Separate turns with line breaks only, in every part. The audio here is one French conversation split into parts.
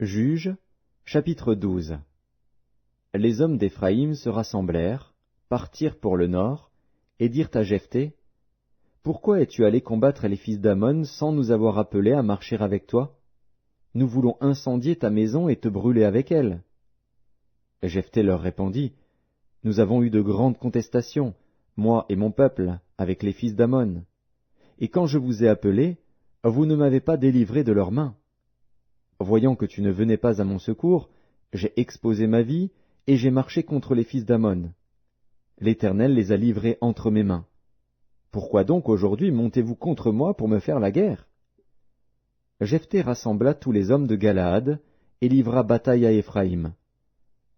Juges, chapitre 12. Les hommes d'Éphraïm se rassemblèrent, partirent pour le nord, et dirent à Jephthé, « Pourquoi es-tu allé combattre les fils d'Ammon sans nous avoir appelés à marcher avec toi? Nous voulons incendier ta maison et te brûler avec elle. » Jephthé leur répondit, « Nous avons eu de grandes contestations, moi et mon peuple, avec les fils d'Ammon. Et quand je vous ai appelés, vous ne m'avez pas délivré de leurs mains. Voyant que tu ne venais pas à mon secours, j'ai exposé ma vie, et j'ai marché contre les fils d'Ammon. L'Éternel les a livrés entre mes mains. Pourquoi donc aujourd'hui montez-vous contre moi pour me faire la guerre? » Jephthé rassembla tous les hommes de Galaad, et livra bataille à Éphraïm.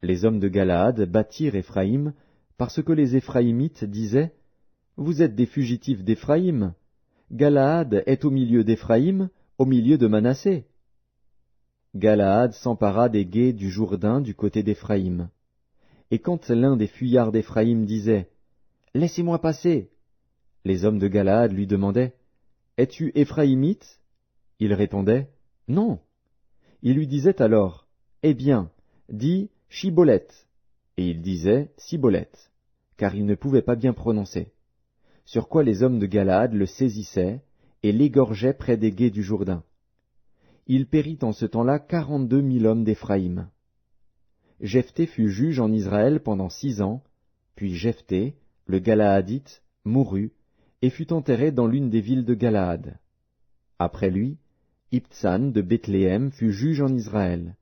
Les hommes de Galaad battirent Éphraïm, parce que les Éphraïmites disaient, « Vous êtes des fugitifs d'Éphraïm. Galaad est au milieu d'Éphraïm, au milieu de Manassé. » Galaad s'empara des gués du Jourdain du côté d'Éphraïm. Et quand l'un des fuyards d'Éphraïm disait, « Laissez-moi passer !» les hommes de Galaad lui demandaient, « Es-tu Éphraïmite » Il répondait, « Non. » Il lui disait alors, « Eh bien, dis Chiboleth. » Et il disait Siboleth, car il ne pouvait pas bien prononcer. Sur quoi les hommes de Galaad le saisissaient et l'égorgeaient près des gués du Jourdain. Il périt en ce temps-là 42 000 hommes d'Éphraïm. Jephthé fut juge en Israël pendant 6 ans, puis Jephthé, le Galaadite, mourut, et fut enterré dans l'une des villes de Galaad. Après lui, Ibtsan de Bethléem fut juge en Israël.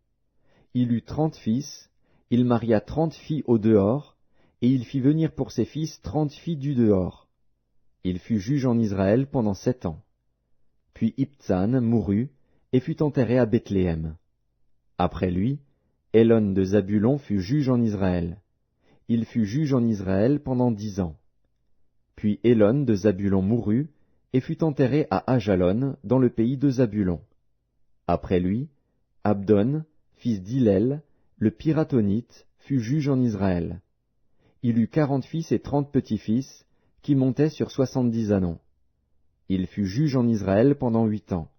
Il eut 30 fils, il maria 30 filles au dehors, et il fit venir pour ses fils 30 filles du dehors. Il fut juge en Israël pendant 7 ans. Puis Ibtsan mourut, et fut enterré à Bethléem. Après lui, Élon de Zabulon fut juge en Israël. Il fut juge en Israël pendant 10 ans. Puis Élon de Zabulon mourut, et fut enterré à Ajalon, dans le pays de Zabulon. Après lui, Abdon, fils d'Hillel, le Piratonite, fut juge en Israël. Il eut 40 fils et 30 petits-fils, qui montaient sur 70 ânons. Il fut juge en Israël pendant 8 ans.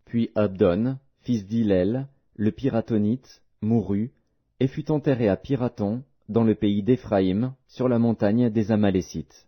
Puis Abdon, fils d'Hillel, le Piratonite, mourut, et fut enterré à Piraton, dans le pays d'Éphraïm, sur la montagne des Amalécites.